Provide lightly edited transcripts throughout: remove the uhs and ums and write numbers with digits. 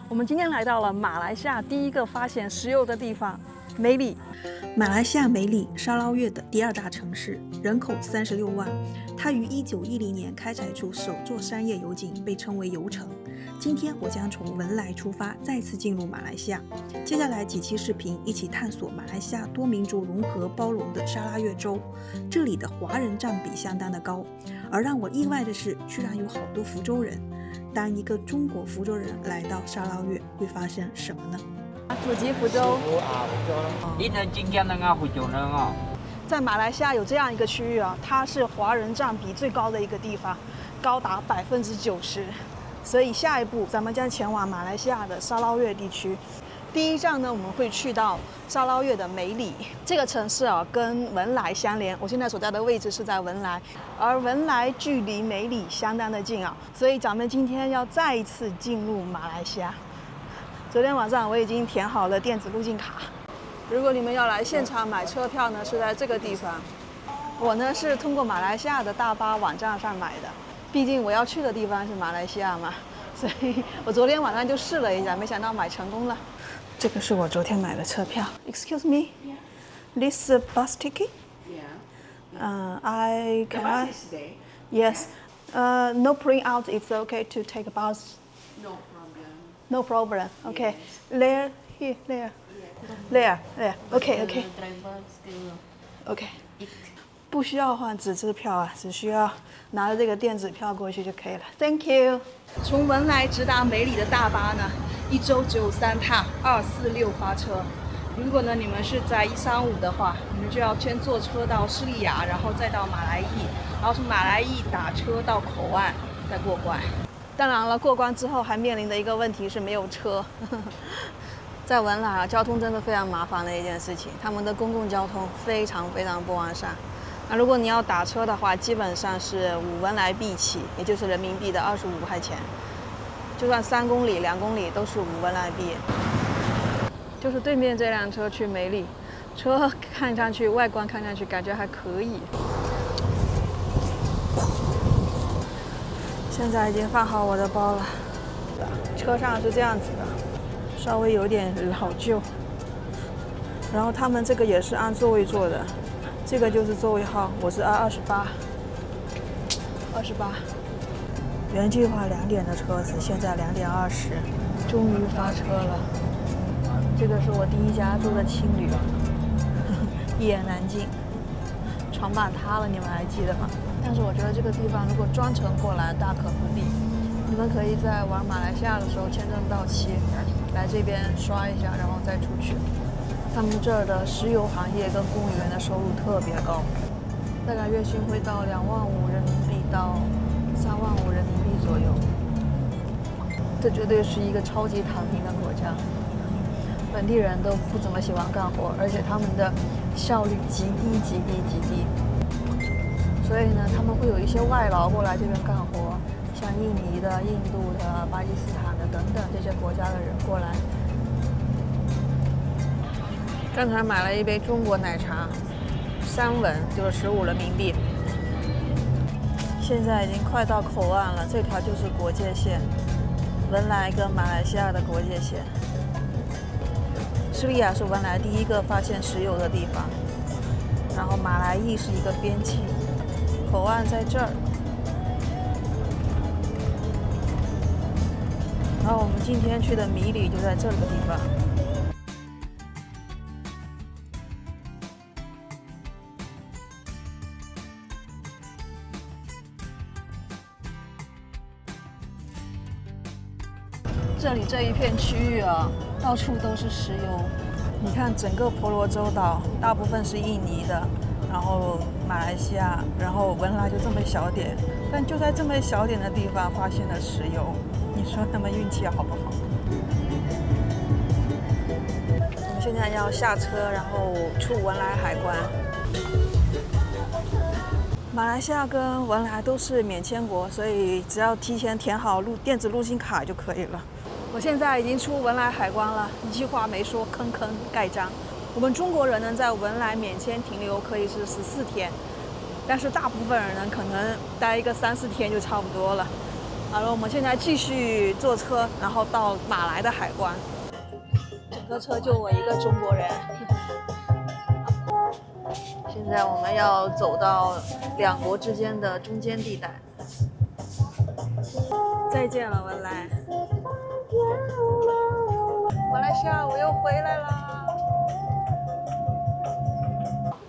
我們今天來到了馬來西亞第一個發現石油的地方——美里。馬來西亞美里，沙撈越的第2大城市，人口36萬。它於1910年開採出首座商業油井，被稱為油城。今天我將從文萊出發，再次進入馬來西亞。接下來幾期視頻一起探索馬來西亞多民族融合包容的沙撈越州。這裡的華人佔比相當的高，而讓我意外的是，居然有好多福州人。當一個中國福州人來到沙撈越，會發生什麼呢？祖籍福州。在馬來西亞有這樣一個區域啊，它是華人佔比最高的一個地方，高達90%。所以下一步咱們將前往馬來西亞的沙撈越地區。第一站呢，我們會去到沙撈越的美里這個城市啊，跟文萊相連。我現在所在的位置是在文萊，而文萊距離美里相當的近啊，所以咱們今天要再一次進入馬來西亞。昨天晚上我已經填好了電子入境卡。如果你們要來現場買車票呢，是在這個地方。我呢是通過馬來西亞的大巴網站上買的，畢竟我要去的地方是馬來西亞嘛，所以我昨天晚上就試了一下，沒想到買成功了。這個是我昨天買的車票。Excuse me, this is a bus ticket. Yeah. I can. The bus is today. Yes. No print out. It's okay to take a bus. No problem. No problem. Okay. Yes. There, here, there. There, there. Okay, okay. Driver still. Okay. 不需要換紙質票啊，只需要拿着這個電子票過去就可以了。Thank you。從文萊直達美里的大巴呢，一周只有3趟，246發車。如果呢你們是在135的話，你們就要先坐車到士利亞，然後再到馬來驛，然後從馬來驛打車到口岸，再過關。當然了，過關之後還面臨的一個問題是沒有車。在文萊啊，交通真的非常麻煩的一件事情，他們的公共交通非常不完善。那如果你要打車的話，基本上是5文萊幣起，也就是人民幣的25塊錢。就算3公里、2公里都是5文萊幣。就是對面這輛車去美里，車看上去外觀看上去感覺還可以。現在已經放好我的包了，車上是這樣子的。稍微有點老舊，然後他們這個也是按座位坐的，這個就是座位號，我是按28。原計劃2點的車子，現在2點20，終於發車了。這個是我第一家住的青旅，一言難盡，床板塌了，你們還記得嗎？但是我覺得這個地方如果專程過來，大可不必。你們可以在玩馬來西亞的時候，簽證到期來這邊刷一下，然後再出去。他們這兒的石油行業跟公務員的收入特別高，大概月薪會到25000人民幣到35000人民幣左右。這絕對是一個超級躺平的國家，本地人都不怎麼喜歡幹活，而且他們的效率極低。所以呢，他們會有一些外勞過來這邊幹活。像印尼的、印度的、巴基斯坦的等等這些國家的人過來。剛才買了一杯中國奶茶，3文就是15人民幣。現在已經快到口岸了，這條就是國界線，文萊跟馬來西亞的國界線。士利亞是文萊第一個發現石油的地方，然後馬來驛是一個邊境，口岸在這兒。然後我們今天去的米里就在這個地方。這裡這一片區域啊，到處都是石油。你看整個婆羅洲島，大部分是印尼的，然後馬來西亞，然後文萊就這麼小點，但就在這麼小點的地方發現了石油。你說他們運氣好不好？我們現在要下車，然後出文萊海關。馬來西亞跟文萊都是免簽國，所以只要提前填好電子入境卡就可以了。我現在已經出文萊海關了，一句話沒說，坑坑蓋章。我們中國人呢，在文萊免簽停留可以是14天，但是大部分人呢，可能待一個3、4天就差不多了。好了，我们现在继續坐車，然後到馬來的海關。整個車就我一個中國人。現在我們要走到兩國之間的中間地帶。再見了，文萊。馬來西亞，我又回來啦！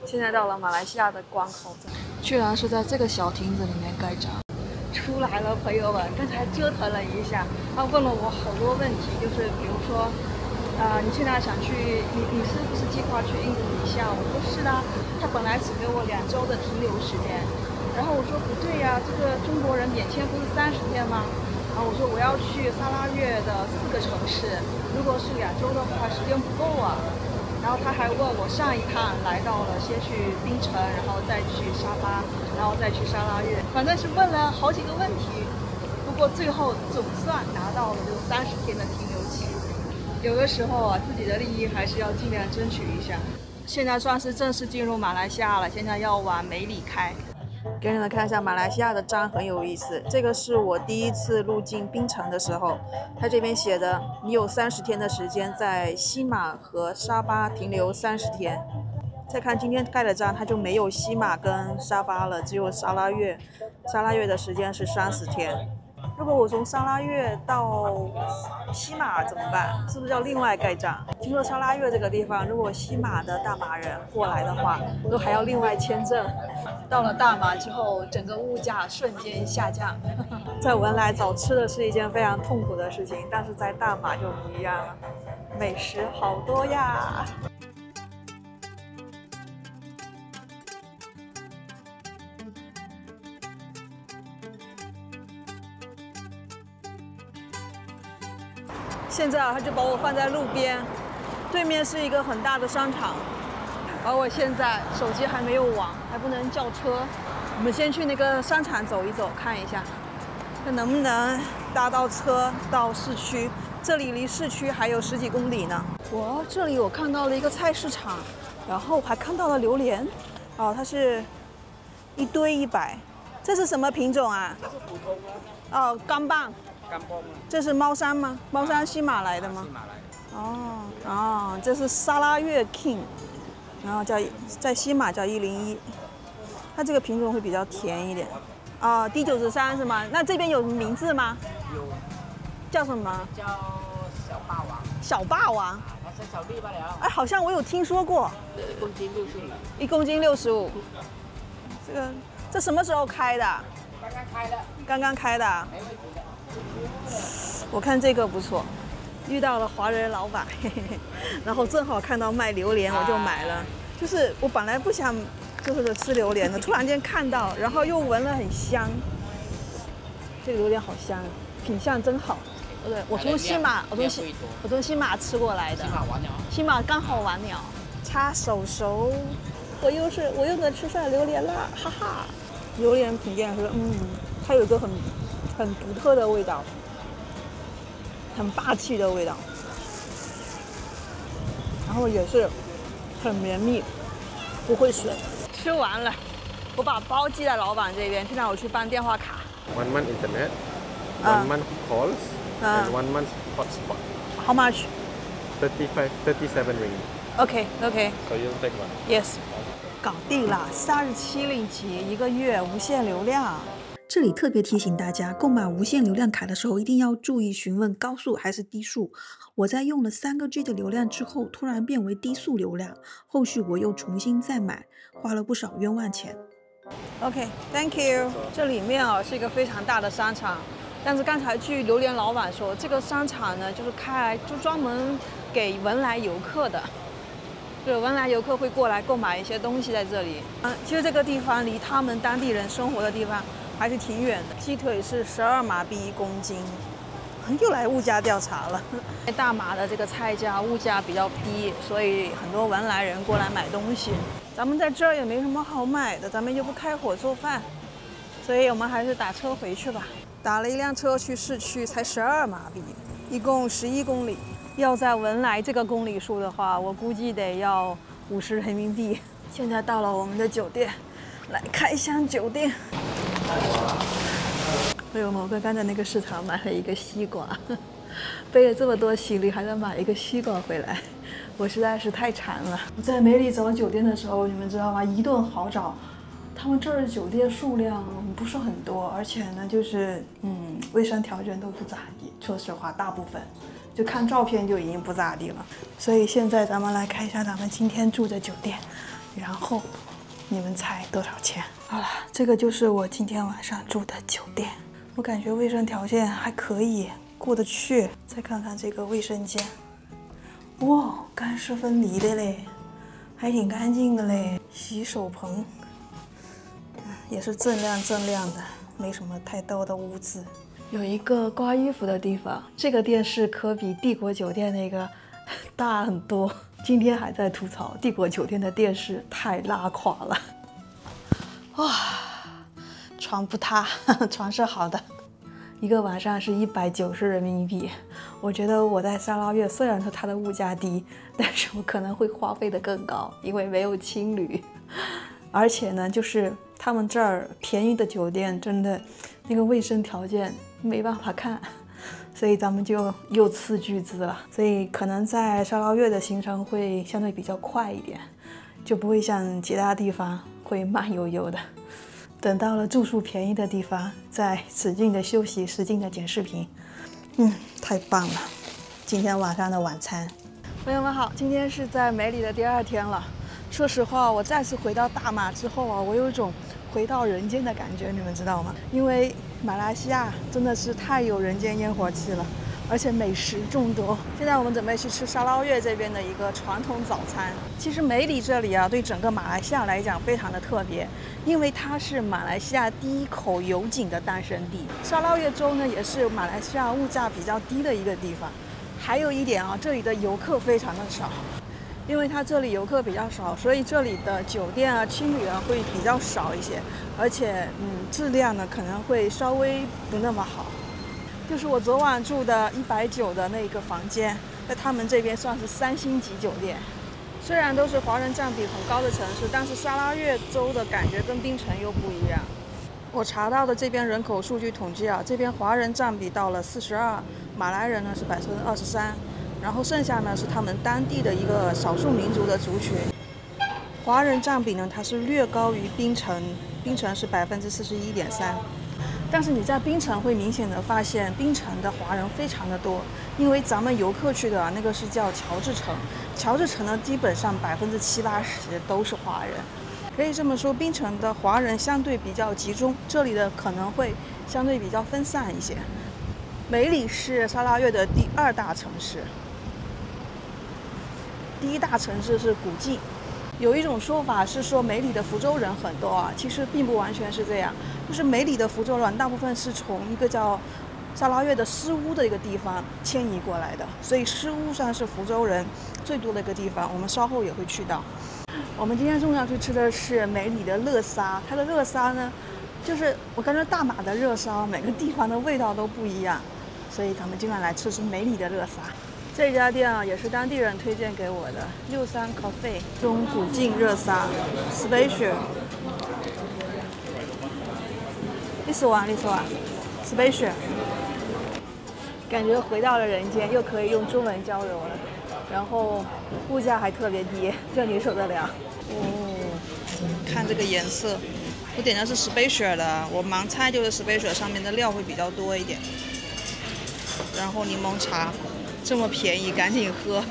現在到了馬來西亞的關口站，居然是在這個小亭子裡面蓋章。出來了，朋友們，剛才折騰了一下，他問了我好多問題，就是比如說，你現在想去，你是不是計劃去印度尼西亞？我說是的，他本來只給我2周的停留時間，然後我說不對呀，這個中國人免簽不是30天嗎？然後我說我要去沙拉越的4個城市，如果是2周的話，時間不夠啊。然後他還問我上一趟來到了先去檳城，然後再去沙巴，然後再去沙拉越，反正是問了好幾個問題。不過最後總算拿到了就30天的停留期。有的時候啊，自己的利益還是要盡量爭取一下。現在算是正式進入馬來西亞了，現在要往梅里開。給你們看一下馬來西亞的章，很有意思。這個是我第一次入境檳城的時候，它這邊寫的，你有30天的時間在西馬和沙巴停留30天。再看今天蓋的章，它就沒有西馬跟沙巴了，只有沙拉越。沙拉越的時間是30天。如果我從沙拉越到西馬怎麼辦？是不是要另外蓋章？聽說沙拉越這個地方，如果西馬的大馬人過來的話，都還要另外簽證。到了大馬之後，整個物價瞬間下降。在文萊找吃的是一件非常痛苦的事情，但是在大馬就不一樣了，美食好多呀。现在啊，他就把我放在路邊，對面是一個很大的商場，而我現在手機還沒有網，還不能叫車。我們先去那個商場走一走，看一下，看能不能搭到車到市區。這裡離市區還有10幾公里呢。這裡我看到了一個菜市場，然後還看到了榴蓮。哦，它是1堆100，這是什麼品種啊？這是普通的。哦，乾棒。這是貓山嗎？貓山西馬來的嗎？西馬來。哦，這是沙拉越 King， 然後在西馬叫101，它這個品種會比較甜一點。哦，D93是嗎？那這邊有名字嗎？有。叫什麼？叫小霸王。小霸王。是小弟罷了。哎，好像我有聽說過。1公斤65。1公斤65。這什麼時候開的？剛剛開的。剛剛開的。我看這個不錯，遇到了華人老闆，嘿嘿嘿，然後正好看到賣榴蓮，我就買了。就是我本來不想就是吃榴蓮的，突然間看到，然後又聞了很香。這個榴蓮好香，品相真好。對，我從西馬吃過來的。西馬剛好晚鳥，擦手手，我又能吃上榴蓮了，哈哈。榴蓮品鑑是，它有一個很獨特的味道，很霸氣的味道，然後也是很綿密，不會水。吃完了，我把包寄在老闆這邊，現在我去辦電話卡。1 month internet, 1 month calls, and 1 month hotspot. How much? 37 ringgit. Okay. So you'll take one. Yes. 搞定了，37令吉1個月無限流量。這裡特別提醒大家，購買無限流量卡的時候一定要注意詢問高速還是低速。我在用了3個G 的流量之後，突然變為低速流量，後續我又重新再買，花了不少冤枉錢。OK，Thank you。這裡面是一個非常大的商場，但是剛才據榴蓮老闆說，這個商場呢就是就專門給文萊遊客的。對，文萊遊客會過來購買一些東西在這裡。其實這個地方離他們當地人生活的地方還是挺遠的。雞腿是12馬幣1公斤，又來物價調查了。大馬的這個菜價物價比較低，所以很多文萊人過來買東西。咱們在這兒也沒什麼好買的，咱們又不開火做飯，所以我們還是打車回去吧。打了一輛車去市區，才12馬幣，一共11公里。要在文萊這個公里數的話，我估計得要50人民幣。現在到了我們的酒店，來開箱酒店。所以我们刚剛在那個市場買了一個西瓜，背了這麼多行李，還得買一個西瓜回來，我實在是太饞了。我在梅里找酒店的時候，你們知道嗎？一頓好找。他們這兒的酒店數量不是很多，而且呢，就是衛生條件都不咋地。說實話，大部分就看照片就已經不咋地了。所以現在咱們來看一下咱們今天住的酒店，然後你們猜多少錢？好了，這個就是我今天晚上住的酒店，我感覺衛生條件還可以，過得去。再看看這個衛生間，哇，乾濕分離的嘞，還挺乾淨的嘞，洗手盆。也是锃亮的，沒什麼太多的污漬。有一個掛衣服的地方，這個電視可比帝國酒店那個大很多。今天還在吐槽帝國酒店的電視太拉垮了。哇，床不塌，床是好的。一個晚上是190人民幣。我覺得我在沙撈越雖然說它的物價低，但是我可能會花費得更高，因為沒有青旅。而且呢，就是他們這兒便宜的酒店真的那個衛生條件沒辦法看，所以咱們就又斥巨資了。所以可能在沙撈越的行程會相對比較快一點，就不會像其他地方會慢悠悠的。等到了住宿便宜的地方，再使勁的休息，使勁的剪視頻。太棒了！今天晚上的晚餐，朋友們好，今天是在梅里的第2天了。說實話，我再次回到大馬之後啊，我有一種回到人間的感覺，你們知道嗎？因為馬來西亞真的是太有人間煙火氣了，而且美食眾多。現在我們準備去吃沙撈越這邊的一個傳統早餐。其實梅里這裡啊，對整個馬來西亞來講非常的特別，因為它是馬來西亞第一口油井的誕生地。沙撈越州呢，也是馬來西亞物價比較低的一個地方。還有一點啊，這裡的遊客非常的少。因為它這裡遊客比較少，所以這裡的酒店啊、青旅啊會比較少一些，而且質量呢可能會稍微不那麼好。就是我昨晚住的190的那個房間，在他們這邊算是3星級酒店。雖然都是華人佔比很高的城市，但是沙撈越州的感覺跟檳城又不一樣。我查到的這邊人口數據統計啊，這邊華人佔比到了42%，馬來人呢是23%。然後剩下呢是他們當地的一個少數民族的族群，華人佔比呢它是略高於檳城，檳城是41.3%，但是你在檳城會明顯的發現檳城的華人非常的多，因為咱們遊客去的那個是叫喬治城，喬治城呢基本上70%-80%都是華人，可以這麼說檳城的華人相對比較集中，這裡的可能會相對比較分散一些。梅里是沙撈越的第2大城市。第1大城市是古晉，有一種說法是說梅里的福州人很多啊，其實並不完全是這樣，就是梅里的福州人大部分是從一個叫沙撈越的詩巫的一個地方遷移過來的，所以詩巫算是福州人最多的一個地方，我們稍後也會去到。我們今天中午要去吃的是梅里的熱沙，它的熱沙呢，就是我感覺大馬的熱沙每個地方的味道都不一樣，所以咱們今晚來吃梅里的熱沙。這家店啊，也是當地人推薦給我的，63 Coffee 中古晉熱沙 Special。This one Special。感覺回到了人間，又可以用中文交流了，然後物價還特別低，這你受得了？看這個顏色，我點的是 Special 的，我盲猜就是 Special 上面的料會比較多一點，然後檸檬茶。這麼便宜，趕緊喝！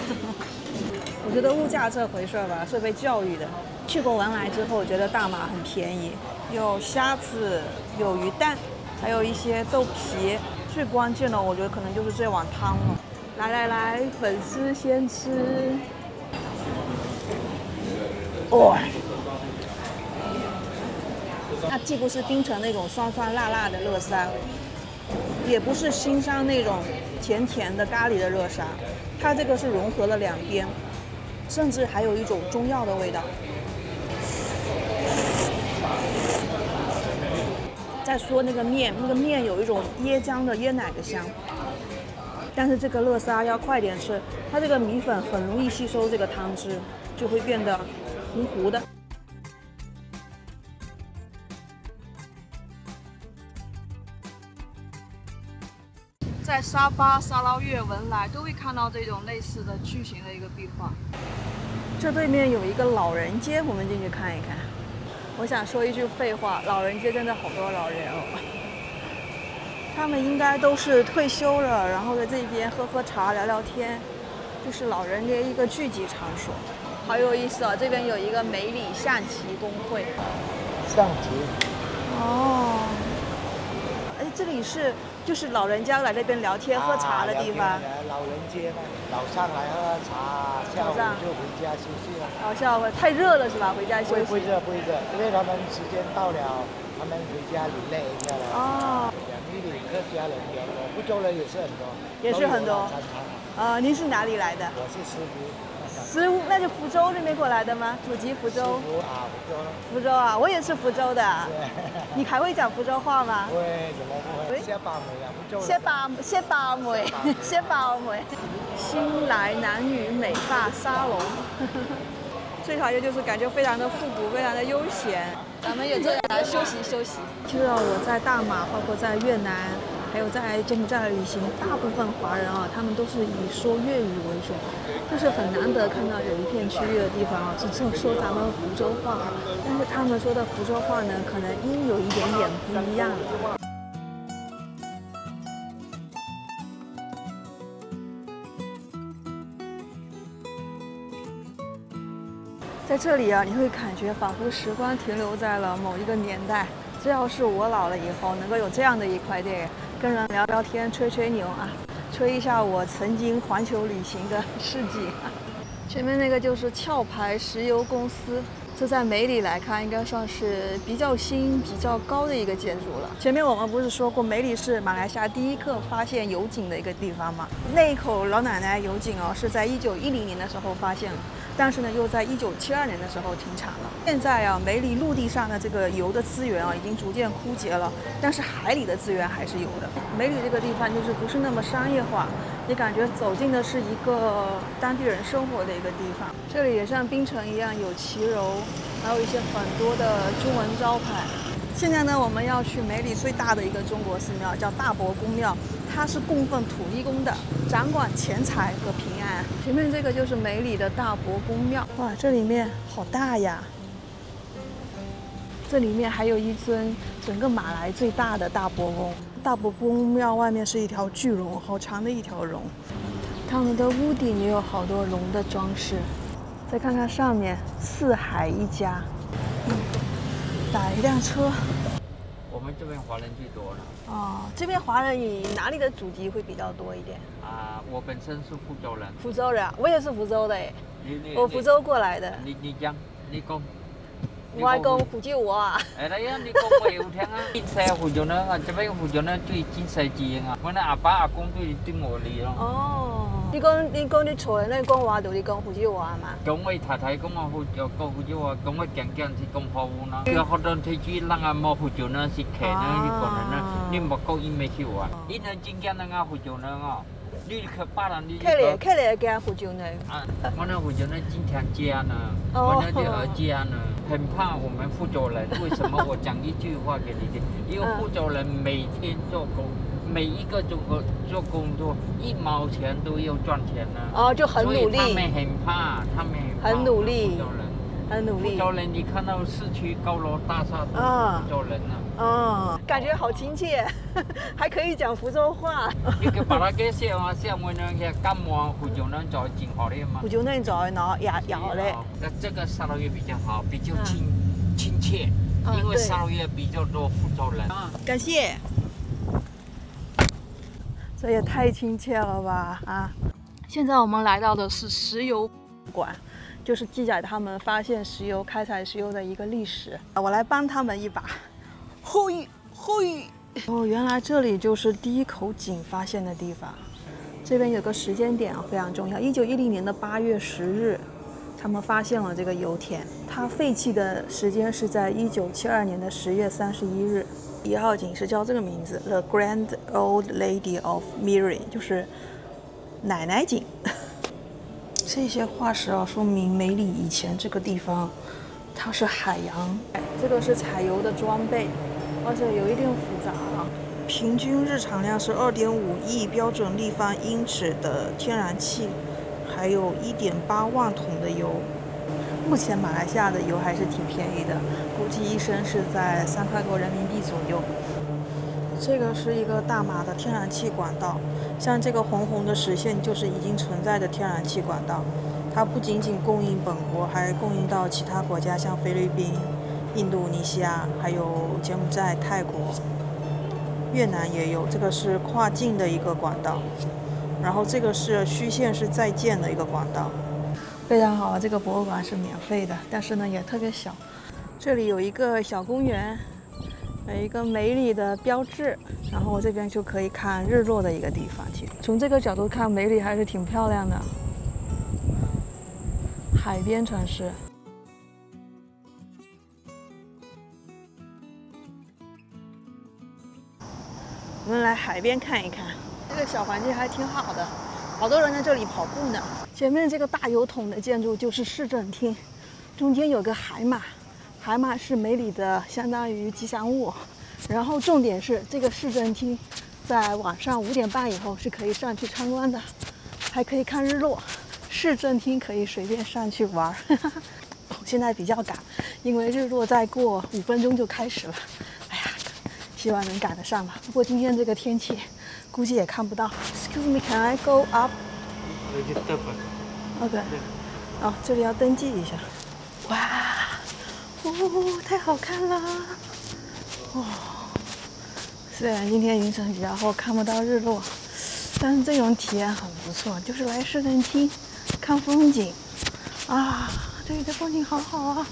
我覺得物價這回事吧，是被教育的。去過文萊之後，覺得大馬很便宜，有蝦子，有魚蛋，還有一些豆皮。最關鍵的，我覺得可能就是這碗湯了。來，粉絲先吃。哇！它既不是檳城那種酸酸辣辣的熱沙，也不是新山那種甜甜的咖喱的熱沙，它這個是融合了兩邊，甚至還有一種中藥的味道。再說那個麵有一種椰漿的椰奶的香，但是這個熱沙要快點吃，它這個米粉很容易吸收這個湯汁，就會變得糊糊的。在沙巴、沙撈越、文萊都會看到這種類似的巨型的一個壁畫。這對面有一個老人街，我們進去看一看。我想說一句廢話，老人街真的好多老人哦。他們應該都是退休了，然後在這邊喝喝茶、聊聊天，就是老人的一個聚集場所。好有意思啊！這邊有一個梅里象棋公會。象棋。哦。哎，這裡是就是老人家來這邊聊天、喝茶的地方。老人街嘛，早上來喝茶，下午就回家休息了。哦，下午太熱了是吧？回家休息。不热，因為他們時間到了，他們回家累累一下了。哦。客家人比較多，福州人也是很多，也是很多。您是哪裡來的？我是師傅。師傅，那就福州那邊過來的嗎？祖籍福州。師傅啊，福州啊，我也是福州的。你還會講福州話嗎？會，怎麼不會？謝把梅啊，福州。謝把梅。新來男女美髮沙龍。最討厭就是感覺非常的復古，非常的悠閒。咱們也這樣來休息休息。知道我在大馬，包括在越南，還有在柬埔寨旅行，大部分華人啊，他們都是以說粵語為主，就是很難得看到有一片區域的地方啊，是說咱們福州話，但是他們說的福州話呢，可能音有一點點不一樣。在這裡啊，你會感覺仿佛時光停留在了某一個年代。只要是我老了以後，能夠有這樣的一塊地，跟人聊聊天、吹吹牛啊，吹一下我曾經環球旅行的事跡。前面那個就是壳牌石油公司，這在梅里來看，應該算是比較新、比較高的一個建築了。前面我們不是說過，梅里是馬來西亞第一個發現油井的一個地方嗎？那一口老奶奶油井哦，是在1910年的時候發現了。但是呢，又在1972年的時候停產了。現在啊，梅里陸地上的這個油的資源啊，已經逐漸枯竭了，但是海裡的資源還是有的。梅里這個地方就是不是那麼商業化，你感覺走進的是一個當地人生活的一個地方。這裡也像檳城一樣有騎樓，還有一些很多的中文招牌。現在呢，我們要去梅里最大的一個中國寺廟，叫大伯公廟。它是供奉土地公的，掌管錢財和平安。前面這個就是梅里的大伯公廟。哇，這裡面好大呀！這裡面還有一尊整個馬來最大的大伯公。大伯公廟外面是一條巨龍，好長的一條龍。他們的屋頂也有好多龍的裝飾。再看看上面，四海一家。打一輛車。我們這邊華人最多了。哦，這邊華人以哪裡的祖籍會比較多一點？我本身是福州人。福州人，我也是福州的誒。我福州過來的。你講。我係講福州話啊。係啦，你講我有聽啊。細福州呢，這邊福州呢最真細緻啊。我哋阿爸阿公對我嚟咯。哦。你講你厝人咧講話，就你講福州話嘛？講我太太講我福州話，講我講是講華語啦。有好多地區人啊冇福州呢，是客呢，你講人呢，你冇講伊沒去啊。伊能真講人啊福州人哦，你去巴人你。客嚟講福州人。我那福州人經常家呢，我那就兒家呢，很怕我們福州人。為什麼我講一句話給你聽？因為福州人每天做工。每一個做工作1毛錢都要賺錢呢。哦，就很努力。他們很怕，很努力。福州人，很努力。福州人，你看到市區高樓大廈都是福州人啊。哦，感覺好親切，還可以講福州話。你去把它給寫完，寫完呢，去幹嘛？福州人做真好的嘛。福州人做喏也嘞。那這個沙撈越比較好，比較親切，因為沙撈越比較多福州人。感謝。這也太親切了吧啊！現在我們來到的是石油館，就是記載他們發現石油、開採石油的一個歷史。我來幫他們一把。嘿！哦，原來這裡就是第一口井發現的地方。這邊有個時間點非常重要，1910年的8月10日，他們發現了這個油田。它廢棄的時間是在1972年的10月31日。1號井是叫這個名字 ，The Grand Old Lady of Miri， 就是奶奶井。這些化石啊，說明梅里以前這個地方它是海洋。這個是採油的裝備，而且有一點複雜啊。平均日產量是2.5億標準立方英尺的天然氣，還有1.8萬桶的油。目前馬來西亞的油還是挺便宜的，估計1升是在3塊多人民幣左右。這個是一個大馬的天然氣管道，像這個紅紅的實線就是已經存在的天然氣管道，它不僅僅供應本國，還供應到其他國家，像菲律賓、印度尼西亞，還有柬埔寨、泰國、越南也有。這個是跨境的一個管道，然後這個是虛線是在建的一個管道，非常好。這個博物館是免費的，但是呢也特別小。這裡有一個小公園，有一個梅里的標誌，然後這邊就可以看日落的一個地方去。從這個角度看，梅里還是挺漂亮的，海邊城市。我們來海邊看一看，這個小環境還挺好的，好多人在這裡跑步呢。前面這個大油桶的建築就是市政廳，中間有個海馬，海馬是梅里的相當於吉祥物。然後重點是这個市政廳在晚上5點半以後是可以上去參觀的，還可以看日落。市政廳可以隨便上去玩。現在比較趕，因為日落再過5分鐘就開始了。哎呀，希望能趕得上吧。不過今天這個天氣，估計也看不到。Excuse me, can I go up? OK。哦，這裡要登記一下。哇，哦，太好看了。哦，雖然今天雲層比較厚，看不到日落，但是這種體驗很不錯，就是來市政廳看風景啊，這裡的風景好好啊。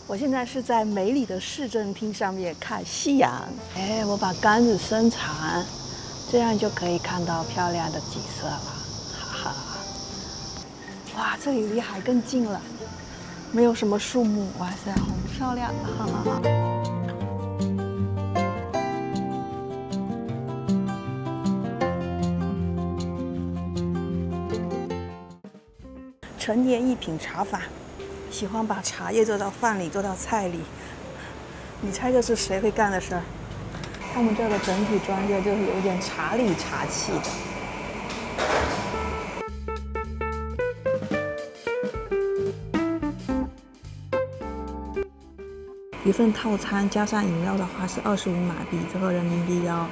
我現在是在梅里的市政廳上面看夕陽，哎，我把杆子伸長，這樣就可以看到漂亮的景色了，哈哈。哇，這裡離海更近了，沒有什麼樹木，哇塞，好漂亮，哈哈哈。陳年一品茶法，喜歡把茶葉做到飯裡，做到菜裡。你猜這是誰會幹的事兒？他們這兒的整體裝修就是有點茶裡茶氣的。一份套餐加上飲料的話是25馬幣，折合人民幣要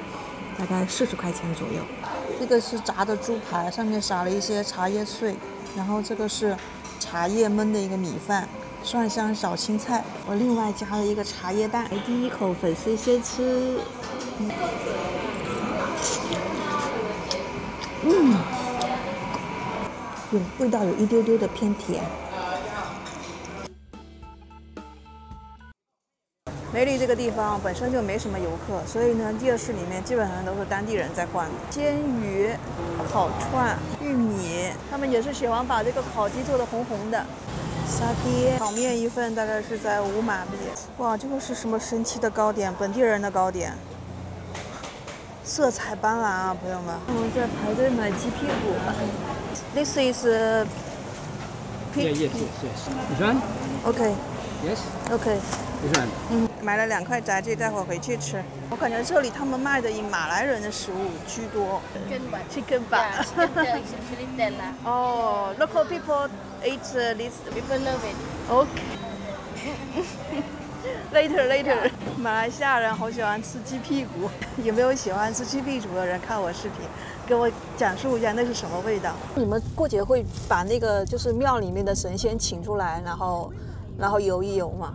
大概40塊錢左右。這個是炸的豬排，上面撒了一些茶葉碎，然後這個是茶葉燜的一個米飯，蒜香小青菜，我另外加了一個茶葉蛋。第一口粉絲先吃，味道有一丟丟的偏甜。梅里這個地方本身就沒什麼遊客，所以呢，夜市裡面基本上都是當地人在逛的。煎魚、烤串、玉米，他們也是喜歡把這個烤雞做得紅紅的。沙爹炒麵一份大概是在5馬幣。哇，這個是什麼神奇的糕點？本地人的糕點，色彩斑斕啊，朋友们。我們在排隊買雞屁股。This is pig. Yes. This one? OK. Yes. OK. This one. 買了2塊炸雞，待會兒回去吃。我感覺這裡他們賣的以馬來人的食物居多。Chicken bun. Yeah, it's actually tella. Oh, local people eat this. People love it. Okay. Later. 馬來西亞人好喜歡吃雞屁股，有沒有喜歡吃雞屁股的人看我視頻，給我講述一下那是什麼味道？你們過節會把那個就是廟裡面的神仙請出來，然後遊一遊嗎？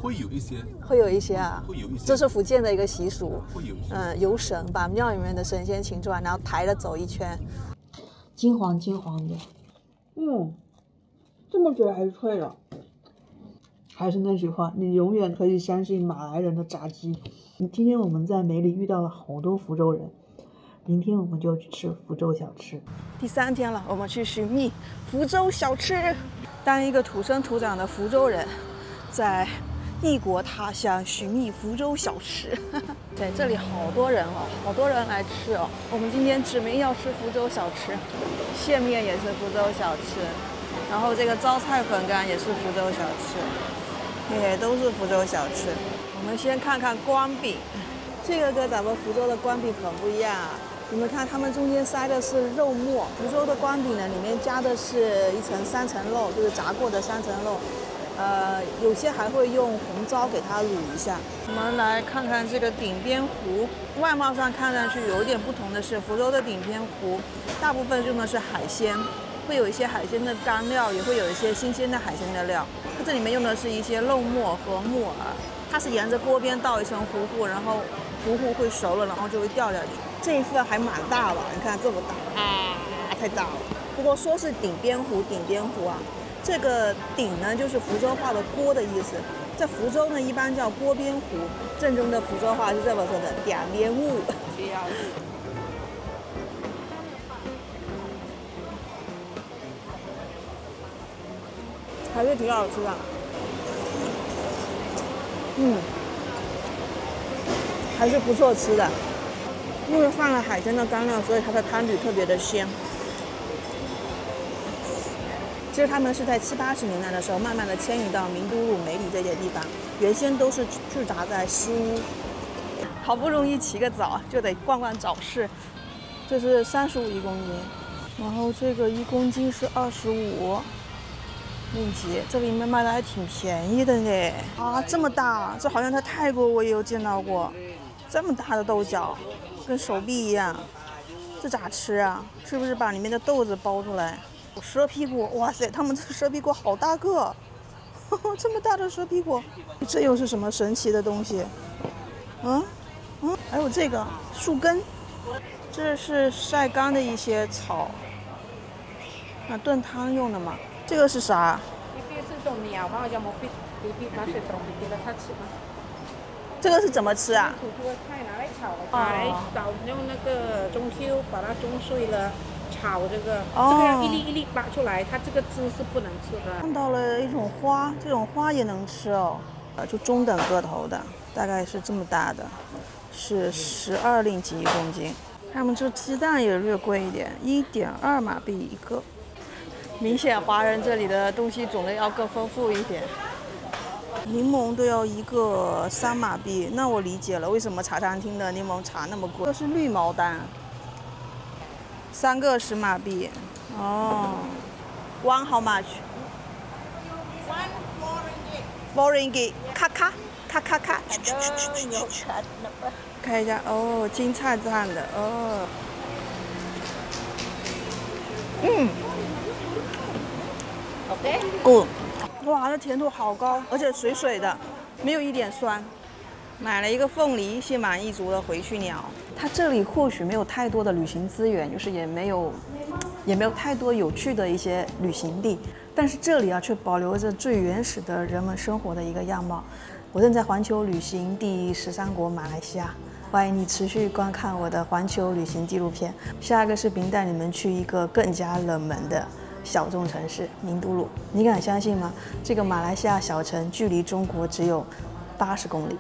會有一些啊，會有一些，這是福建的一個習俗。會有一些，遊神，把廟裡面的神仙請出來，然後抬着走一圈，金黃的，這麼久還是脆了。還是那句話，你永遠可以相信馬來人的炸雞。今天我們在梅里遇到了好多福州人，明天我們就去吃福州小吃。第3天了，我們去尋覓福州小吃。當一個土生土長的福州人，在異國他鄉尋覓福州小吃。在這裡好多人哦，好多人來吃哦。我們今天指明要吃福州小吃，蟹麵也是福州小吃，然後這個招菜粉乾也是福州小吃。也都是福州小吃。我们先看看光餅，这个跟咱们福州的光餅很不一样啊。你们看，他们中间塞的是肉末，福州的光餅呢，里面加的是一层3层肉，就是炸过的3层肉。有些还会用紅糟給它滷一下。我們來看看這個鼎邊糊，外貌上看上去有一點不同的是，福州的鼎邊糊大部分用的是海鮮，會有一些海鮮的乾料，也會有一些新鮮的海鮮的料。它這裡面用的是一些肉末和木耳，它是沿着鍋邊倒一層糊糊，然後糊糊會熟了，然後就會掉下去。這一份還蠻大吧？你看這麼大啊，太大了。不過說是鼎邊糊，鼎邊糊啊。這個鼎呢，就是福州話的鍋的意思，在福州呢一般叫鍋邊糊，正宗的福州話是這麼說的，鼎邊糊。還是挺好吃的，還是不錯吃的，因為放了海鮮的乾料，所以它的湯底特別的鮮。其實他們是在70、80年代的時候，慢慢的遷移到名都路、梅里這些地方，原先都是駐紮在西屋。好不容易起個早，就得逛逛早市。這是35公斤，然後這個1公斤是25。令吉，這裡面賣的還挺便宜的呢。啊，這麼大，這好像在泰國我也有見到過，這麼大的豆角，跟手臂一樣，這咋吃啊？是不是把裡面的豆子剥出來？蛇皮果，哇塞，他們這蛇皮果好大個，呵呵，這麼大的蛇皮果，這又是什麼神奇的東西？還有這個樹根，這是曬乾的一些草，那燉湯用的嘛。這個是啥？這個是怎麼吃啊？土豆菜拿來炒，拿來炒用那個中秋把它中碎了，炒這個，這個要一粒一粒拔出來，它這個汁是不能吃的。看到了一種花，這種花也能吃哦，就中等個頭的，大概是這麼大的，是12令吉1公斤。他們這雞蛋也略貴一點，1.2馬幣一個。明顯華人這裡的東西種類要更豐富一點。檸檬都要一個3馬幣，那我理解了為什麼茶餐廳的檸檬茶那麼貴。這是綠毛丹，3個10馬幣。哦，1 how much？ 4 ringgit。咔咔咔咔咔。看一下，哦，金燦燦的，哦。Good， 哇，這甜度好高，而且水水的，沒有一點酸。買了一個鳳梨，心滿意足的回去鳥。它這裡或許沒有太多的旅行資源，就是也沒有太多有趣的一些旅行地，但是這裡啊卻保留着最原始的人們生活的一個樣貌。我正在環球旅行第13國馬來西亞，歡迎你持續觀看我的環球旅行紀錄片。下一個視頻帶你們去一個更加冷門的小眾城市名都魯，你敢相信嗎？這個馬來西亞小城距離中國只有80公里。